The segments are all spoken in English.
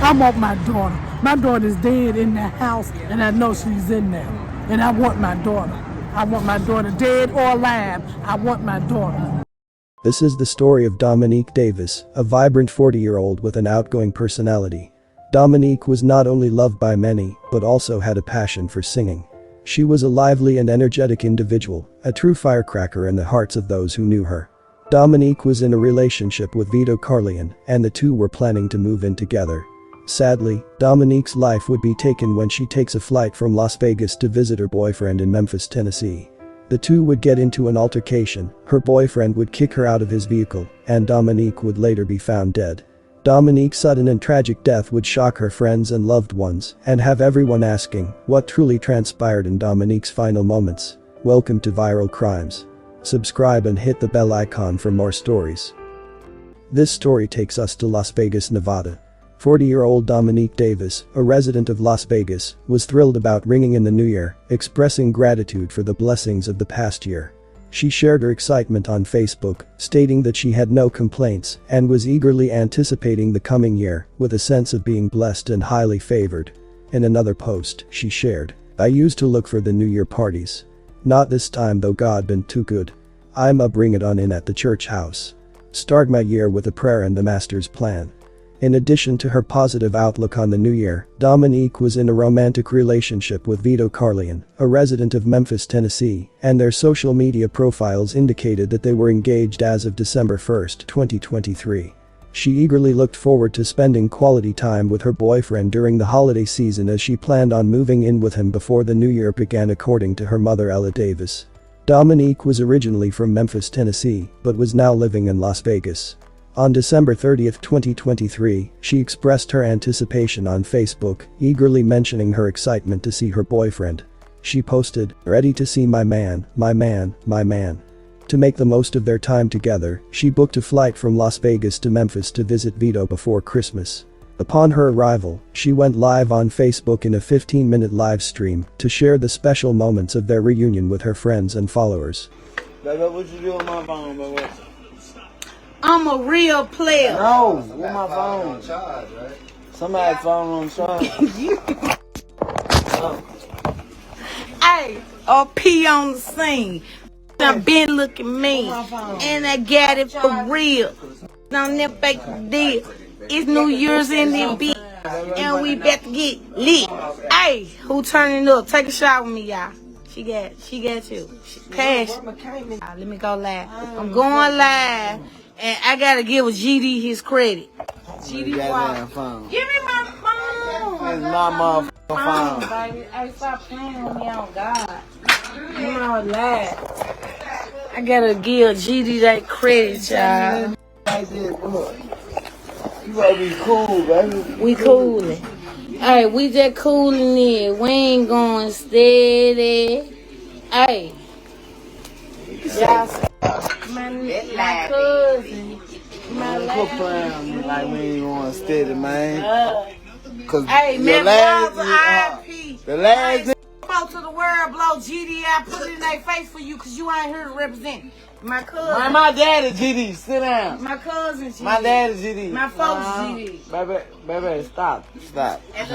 I want my daughter. My daughter's dead in that house, and I know she's in there. And I want my daughter. I want my daughter dead or alive. I want my daughter. This is the story of Dominique Davis, a vibrant 40-year-old with an outgoing personality. Dominique was not only loved by many, but also had a passion for singing. She was a lively and energetic individual, a true firecracker in the hearts of those who knew her. Dominique was in a relationship with Vito Carlian, and the two were planning to move in together. Sadly, Dominique's life would be taken when she takes a flight from Las Vegas to visit her boyfriend in Memphis, Tennessee. The two would get into an altercation, her boyfriend would kick her out of his vehicle, and Dominique would later be found dead. Dominique's sudden and tragic death would shock her friends and loved ones, and have everyone asking what truly transpired in Dominique's final moments. Welcome to Viral Crimes. Subscribe and hit the bell icon for more stories. This story takes us to Las Vegas, Nevada. 40-year-old Dominique Davis, a resident of Las Vegas, was thrilled about ringing in the new year, expressing gratitude for the blessings of the past year. She shared her excitement on Facebook, stating that she had no complaints and was eagerly anticipating the coming year with a sense of being blessed and highly favored. In another post, she shared, "I used to look for the New Year parties. Not this time though, God been too good. I'ma bring it on in at the church house. Start my year with a prayer and the master's plan." In addition to her positive outlook on the new year, Dominique was in a romantic relationship with Vito Carlian, a resident of Memphis, Tennessee, and their social media profiles indicated that they were engaged as of December 1, 2023. She eagerly looked forward to spending quality time with her boyfriend during the holiday season as she planned on moving in with him before the new year began, according to her mother Ella Davis. Dominique was originally from Memphis, Tennessee, but was now living in Las Vegas. On December 30, 2023, she expressed her anticipation on Facebook, eagerly mentioning her excitement to see her boyfriend. She posted, "Ready to see my man, my man, my man." To make the most of their time together, she booked a flight from Las Vegas to Memphis to visit Vito before Christmas. Upon her arrival, she went live on Facebook in a 15-minute live stream to share the special moments of their reunion with her friends and followers. Baby, what you do on my phone, baby? I'm a real player. No, with my phone. Somebody's phone on charge. Hey, P on the scene. I been looking mean, and I got it for real. Don't never fake the deal. It's New Year's in the beat, and we about to get lit. Hey, who turning up? Take a shot with me, y'all. She got you. Cash. Let me go live. I'm going live. And I gotta give GD his credit. GD phone. Give me my phone. It's my motherfucking phone. Baby. Hey, stop playing with me on God. You know that. I gotta give GD that credit, y'all. You gotta be cool, baby. We coolin'. Hey, we just coolin' it. We ain't going steady. Hey. Y'all. My cousin. Quit playing with me like we ain't going steady, man. Cause hey, man, the last thing spoke to the world, blow GDI, put it in their face for you, cause you ain't here to represent my cousin. My daddy GD, sit down. My cousin GD. My daddy GD. My folks GD. Baby, stop.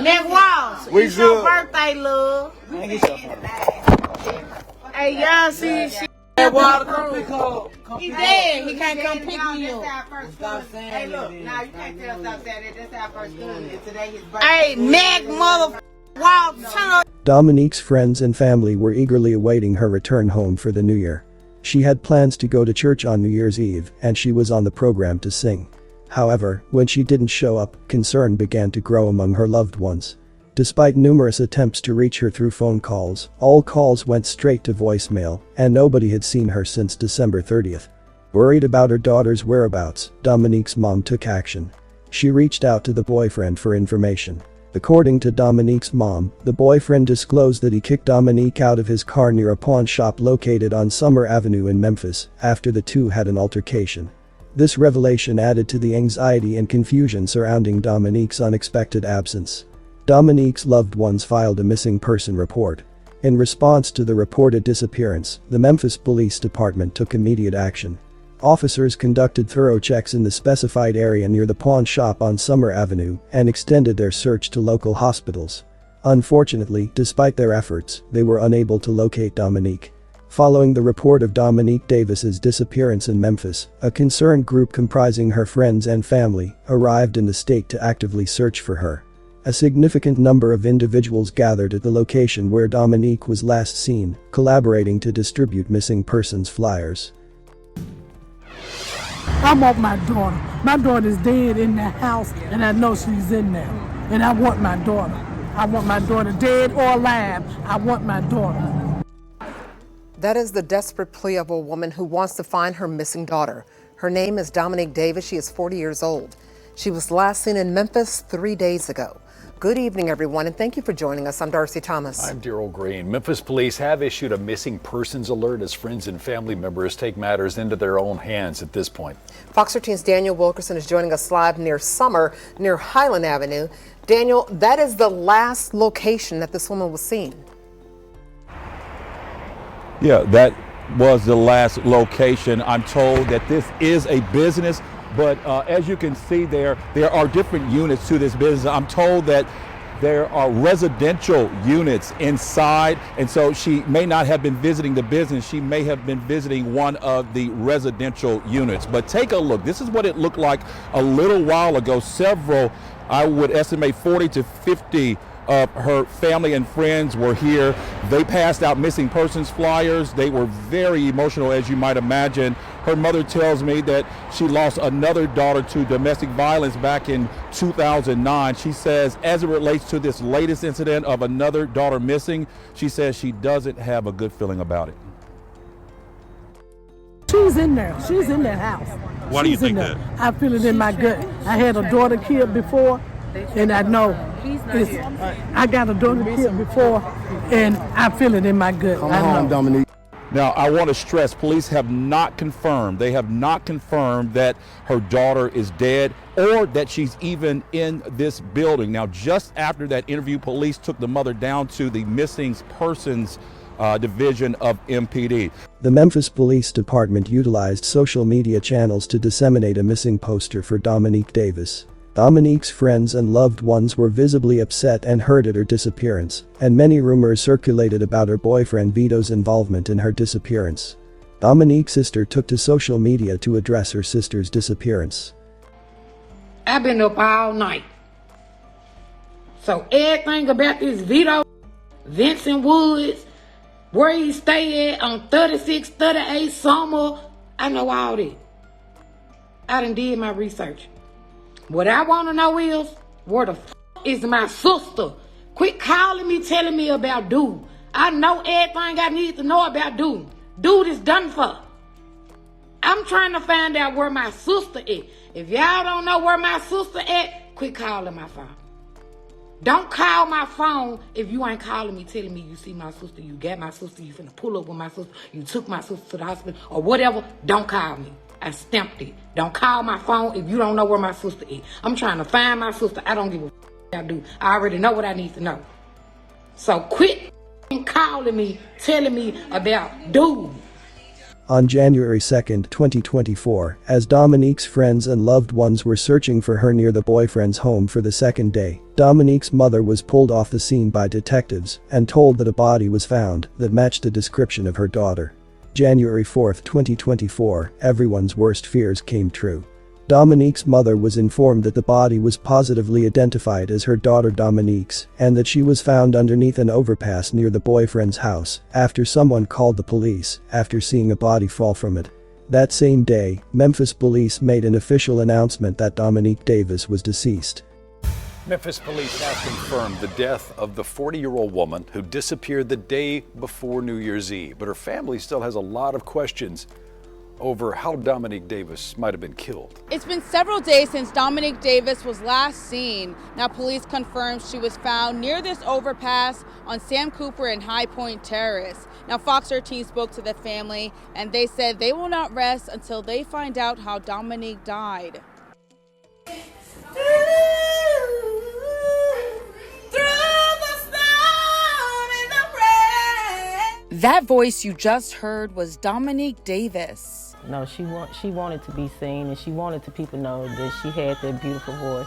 Next Walls, it's your birthday, love. Man, get your phone. Hey, y'all see this shit. Water, come pick up. He dead. He can't come pick me up. Stop saying hey, look, now you can't tell stop saying that. That's our first cousin. Today his birthday. Hey, Mac motherfucker. Dominique's friends and family were eagerly awaiting her return home for the new year. She had plans to go to church on New Year's Eve, and she was on the program to sing. However, when she didn't show up, concern began to grow among her loved ones. Despite numerous attempts to reach her through phone calls, all calls went straight to voicemail, and nobody had seen her since December 30th. Worried about her daughter's whereabouts, Dominique's mom took action. She reached out to the boyfriend for information. According to Dominique's mom, the boyfriend disclosed that he kicked Dominique out of his car near a pawn shop located on Summer Avenue in Memphis after the two had an altercation. This revelation added to the anxiety and confusion surrounding Dominique's unexpected absence. Dominique's loved ones filed a missing person report. In response to the reported disappearance, the Memphis Police Department took immediate action. Officers conducted thorough checks in the specified area near the pawn shop on Summer Avenue and extended their search to local hospitals. Unfortunately, despite their efforts, they were unable to locate Dominique. Following the report of Dominique Davis's disappearance in Memphis, a concerned group comprising her friends and family arrived in the state to actively search for her. A significant number of individuals gathered at the location where Dominique was last seen, collaborating to distribute missing persons flyers. I want my daughter. My daughter's dead in that house, and I know she's in there. And I want my daughter. I want my daughter dead or alive. I want my daughter. That is the desperate plea of a woman who wants to find her missing daughter. Her name is Dominique Davis. She is 40 years old. She was last seen in Memphis 3 days ago. Good evening, everyone, and thank you for joining us. I'm Darcy Thomas. I'm Daryl Green. Memphis police have issued a missing persons alert as friends and family members take matters into their own hands at this point. Fox 13's Daniel Wilkerson is joining us live near Summer, near Highland Avenue. Daniel, that is the last location that this woman was seen. Yeah, that was the last location. I'm told that this is a business, but as you can see there are different units to this business. I'm told that there are residential units inside, and so she may not have been visiting the business. She may have been visiting one of the residential units. But take a look. This is what it looked like a little while ago. Several, I would estimate 40 to 50 of her family and friends were here. They passed out missing persons flyers. They were very emotional, as you might imagine. Her mother tells me that she lost another daughter to domestic violence back in 2009. She says, as it relates to this latest incident of another daughter missing, she says she doesn't have a good feeling about it. She's in there. She's in that house. Why do you think that? I feel it in my gut. I had a daughter killed before, and I know I got a daughter killed before, and I feel it in my gut. Come home, Dominique. Now, I want to stress, police have not confirmed, that her daughter is dead or that she's even in this building. Now, just after that interview, police took the mother down to the missing persons division of MPD. The Memphis Police Department utilized social media channels to disseminate a missing poster for Dominique Davis. Dominique's friends and loved ones were visibly upset and hurt at her disappearance, and many rumors circulated about her boyfriend Vito's involvement in her disappearance. Dominique's sister took to social media to address her sister's disappearance. I've been up all night. So everything about this Vito, Vincent Woods, where he stay at on 36, 38 Summer, I know all that. I done did my research. What I want to know is, where the is my sister? Quit calling me, telling me about dude. I know everything I need to know about dude. Dude is done for. I'm trying to find out where my sister is. If y'all don't know where my sister at, quit calling my phone. Don't call my phone if you ain't calling me, telling me you see my sister, you got my sister, you finna pull up with my sister, you took my sister to the hospital, or whatever. Don't call me. I stamped it. Don't call my phone if you don't know where my sister is. I'm trying to find my sister. I don't give a I do. I already know what I need to know. So quit calling me, telling me about dude. On January 2, 2024, as Dominique's friends and loved ones were searching for her near the boyfriend's home for the second day, Dominique's mother was pulled off the scene by detectives and told that a body was found that matched the description of her daughter. January 4, 2024, everyone's worst fears came true. Dominique's mother was informed that the body was positively identified as her daughter Dominique's and that she was found underneath an overpass near the boyfriend's house after someone called the police after seeing a body fall from it. That same day, Memphis police made an official announcement that Dominique Davis was deceased. Memphis police have confirmed the death of the 40-year-old woman who disappeared the day before New Year's Eve, but her family still has a lot of questions over how Dominique Davis might have been killed. It's been several days since Dominique Davis was last seen. Now police confirmed she was found near this overpass on Sam Cooper and High Point Terrace. Now Fox 13 spoke to the family and they said they will not rest until they find out how Dominique died. That voice you just heard was Dominique Davis. No, she wanted to be seen, and she wanted to people know that she had that beautiful voice.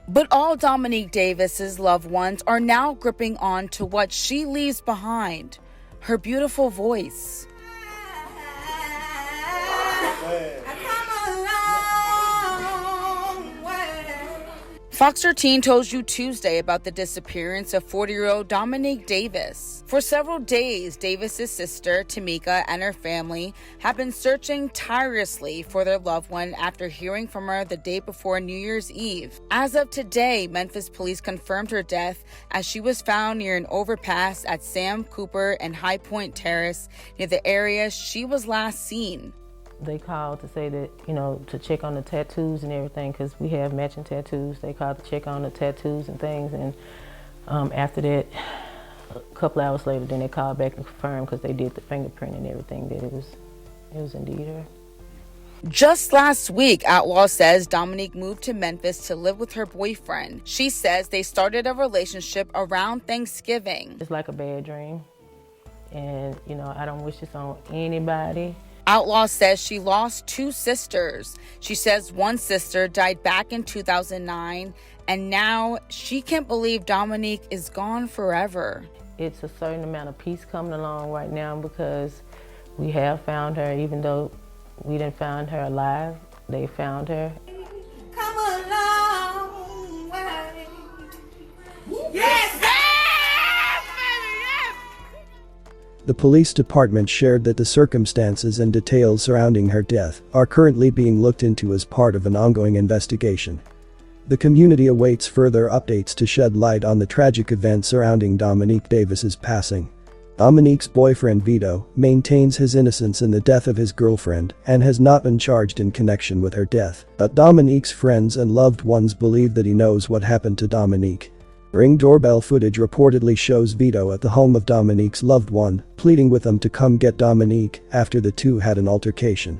But all Dominique Davis's loved ones are now gripping on to what she leaves behind, her beautiful voice. Fox 13 told you Tuesday about the disappearance of 40-year-old Dominique Davis. For several days, Davis's sister, Tamika, and her family have been searching tirelessly for their loved one after hearing from her the day before New Year's Eve. As of today, Memphis police confirmed her death as she was found near an overpass at Sam Cooper and High Point Terrace, near the area she was last seen. They called to say that, to check on the tattoos and everything, because we have matching tattoos. They called to check on the tattoos and things, and after that, a couple hours later, then they called back and confirmed, because they did the fingerprint and everything, that it was indeed her. Just last week, Outlaw says Dominique moved to Memphis to live with her boyfriend. She says they started a relationship around Thanksgiving. It's like a bad dream, and I don't wish this on anybody. Outlaw says she lost two sisters. She says one sister died back in 2009, and now she can't believe Dominique is gone forever. It's a certain amount of peace coming along right now, because we have found her. Even though we didn't find her alive, they found her. Come a long way. Yes, sir! The police department shared that the circumstances and details surrounding her death are currently being looked into as part of an ongoing investigation. The community awaits further updates to shed light on the tragic events surrounding Dominique Davis's passing. Dominique's boyfriend Vito maintains his innocence in the death of his girlfriend and has not been charged in connection with her death. But Dominique's friends and loved ones believe that he knows what happened to Dominique. Ring doorbell footage reportedly shows Vito at the home of Dominique's loved one, pleading with them to come get Dominique after the two had an altercation.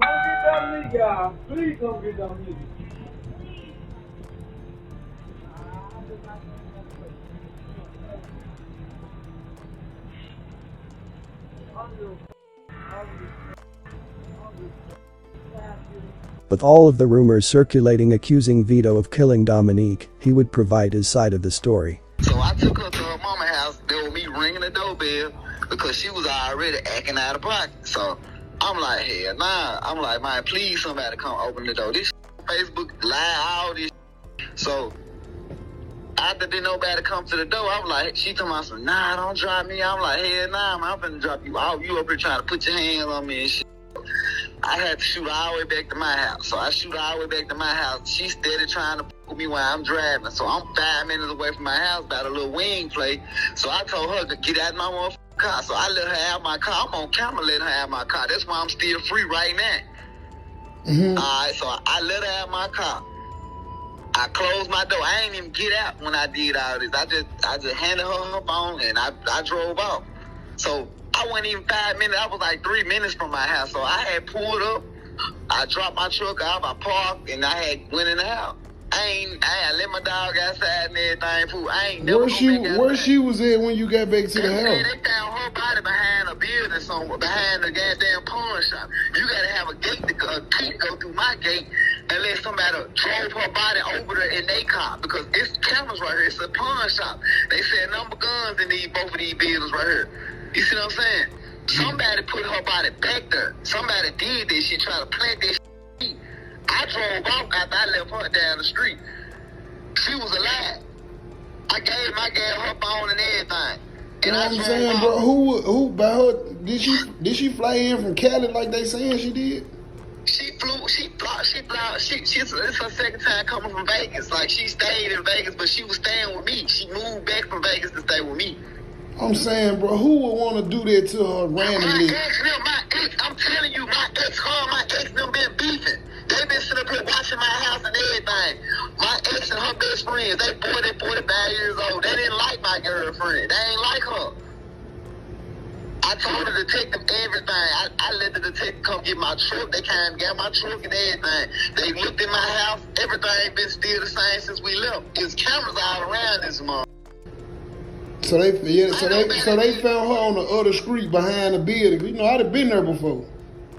Come get Dominique, y'all. Please come get Dominique. With all of the rumors circulating accusing Vito of killing Dominique, he would provide his side of the story. So I took her to her mama's house. There was me ringing the doorbell because she was already acting out of pocket. So I'm like, hell nah. I'm like, man, please somebody come open the door. This Facebook live, all this. So after didn't nobody come to the door, I'm like, she told me, some, nah, don't drop me. I'm like, hell nah, man, I'm finna drop you out. You up here trying to put your hands on me and shit. I had to shoot all the way back to my house. So I shoot all the way back to my house. She steady trying to put me while I'm driving. So I'm 5 minutes away from my house, about a little wing play. So I told her to get out of my motherfucking car. So I let her have my car. I'm on camera letting her have my car. That's why I'm still free right now. All right, so I let her have my car. I closed my door. I ain't even get out when I did all this. I just handed her her phone and I drove off. So I wasn't even 5 minutes. I was like 3 minutes from my house. So I had pulled up. I dropped my truck out. I parked and I had went in the house. I let my dog outside and everything. I ain't never Where she was at when you got back to the house? They found her body behind a building somewhere, behind the goddamn pawn shop. You gotta have a gate to go through my gate and let somebody drove her body over there in their car because it's cameras right here. It's a pawn shop. They said number guns in both of these buildings right here. You see what I'm saying? Somebody put her body back there. Somebody did this. She tried to plant this shit. I drove off after I left her down the street. She was alive. I gave her phone and everything. You know what I'm saying, bro? Who by her? Did she fly in from Cali like they saying she did? She flew. It's her second time coming from Vegas. Like she stayed in Vegas, but she was staying with me. She moved back from Vegas to stay with me. I'm saying, bro, who would want to do that to her randomly? My ex, I'm telling you, my ex, them been beefing. They been sitting up here watching my house and everything. My ex and her best friends, they 45 years old. They didn't like my girlfriend. They ain't like her. I told the detective everything. I let the detective come get my truck. They came and got my truck and everything. They looked in my house. Everything been still the same since we left. There's cameras all around this month. So they found her on the other street behind the building. You know, I'd have been there before.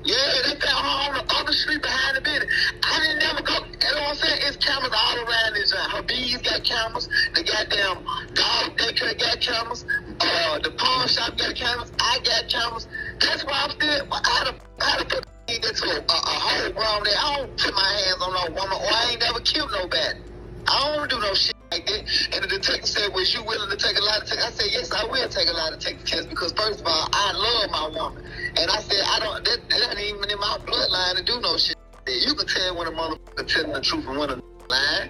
Yeah, they found her on the other street behind the building. I didn't never go. You know what I'm saying? It's cameras all around this. Her bees got cameras. The goddamn dog daycare got cameras. The pawn shop got cameras. I got cameras. That's why I'm still. How to put into a whole grown there. I don't put my hands on no woman, or I ain't never killed nobody. I don't do no shit like that. And the detective said, was you willing to take a lie detector? I said, yes, I will take a lie detector test because, first of all, I love my woman. And I said, that ain't even in my bloodline to do no shit. You can tell when a motherfucker telling the truth and when a lying.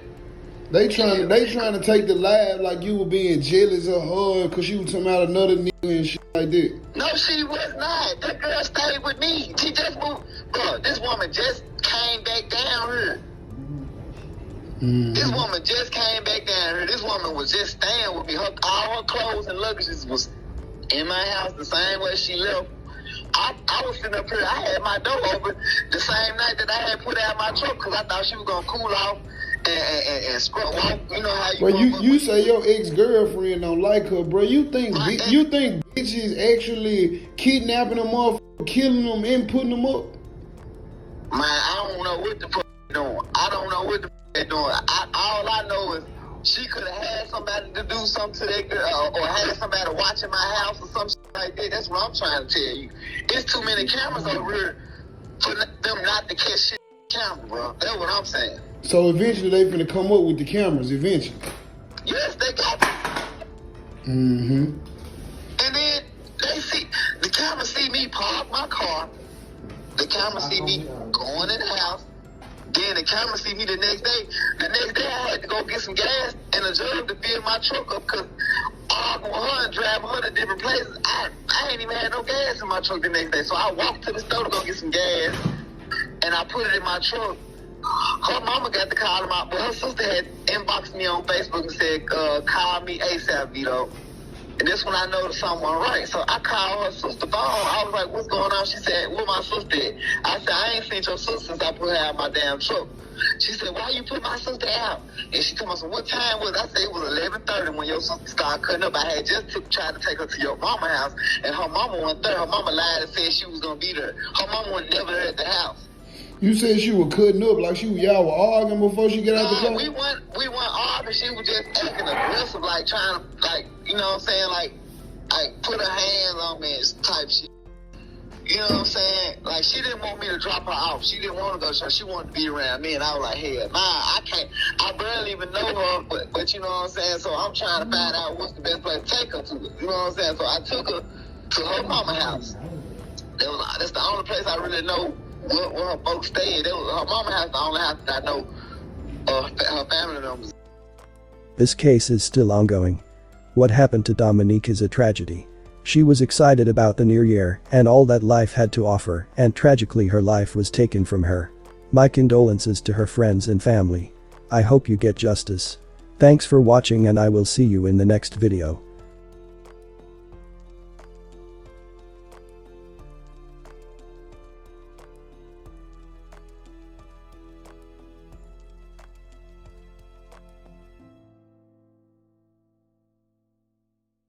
They trying to take the live like you were being jealous of her because she was talking about another nigga and shit like that. No, she was not. That girl stayed with me. She just moved. Bro, this woman just came back down here. This woman just came back down here. This woman was just staying with me. All her clothes and luggages was in my house the same way she left. I was sitting up here. I had my door open the same night that I had put out my truck because I thought she was going to cool off and scrub off. You know how you... Well, you say your ex-girlfriend don't like her, bro. You think bitches actually kidnapping them off, killing them and putting them up? Man, I don't know what the fuck they're doing. I don't know what the fuck they're doing. All I know is she could have had somebody to do something to that girl or had somebody watching my house or some shit like that. That's what I'm trying to tell you. There's too many cameras over here for them not to catch shit on camera, bro. That's what I'm saying. So eventually they finna come up with the cameras, eventually. Yes, they got them. Mm-hmm. And then the camera see me park my car. The camera see me going in the house. Then the camera see me the next day. The next day I had to go get some gas and a jug to fill my truck up because I argued with her and drive her to different places. I ain't even had no gas in my truck the next day. So I walked to the store to go get some gas and I put it in my truck. Her mama got to call him out, but her sister had inboxed me on Facebook and said, call me ASAP, Vito. And this when I noticed something wasn't right. So I called her sister phone. I was like, what's going on? She said, where my sister at? I said, I ain't seen your sister since I put her out my damn truck. She said, why you put my sister out? And she told me, what time was it? I said, it was 11:30 when your sister started cutting up. I had just tried to take her to your mama house, and her mama wasn't there. Her mama lied and said she was going to be there. Her mama was never there at the house. You said she was cutting up like y'all were arguing before she got out the car? We weren't arguing. She was just acting aggressive, like trying to, like, you know what I'm saying, like put her hands on me and type shit. You know what I'm saying? Like, she didn't want me to drop her off. She didn't want to go. She wanted to be around me, and I was like, hell, nah, I can't. I barely even know her, but you know what I'm saying? So I'm trying to find out what's the best place to take her to. You know what I'm saying? So I took her to her mama house. That's the only place I really know where her folks stayed. Her mama house, the only house that I know her family members. This case is still ongoing. What happened to Dominique is a tragedy. She was excited about the new year and all that life had to offer, and tragically her life was taken from her. My condolences to her friends and family. I hope you get justice. Thanks for watching and I will see you in the next video.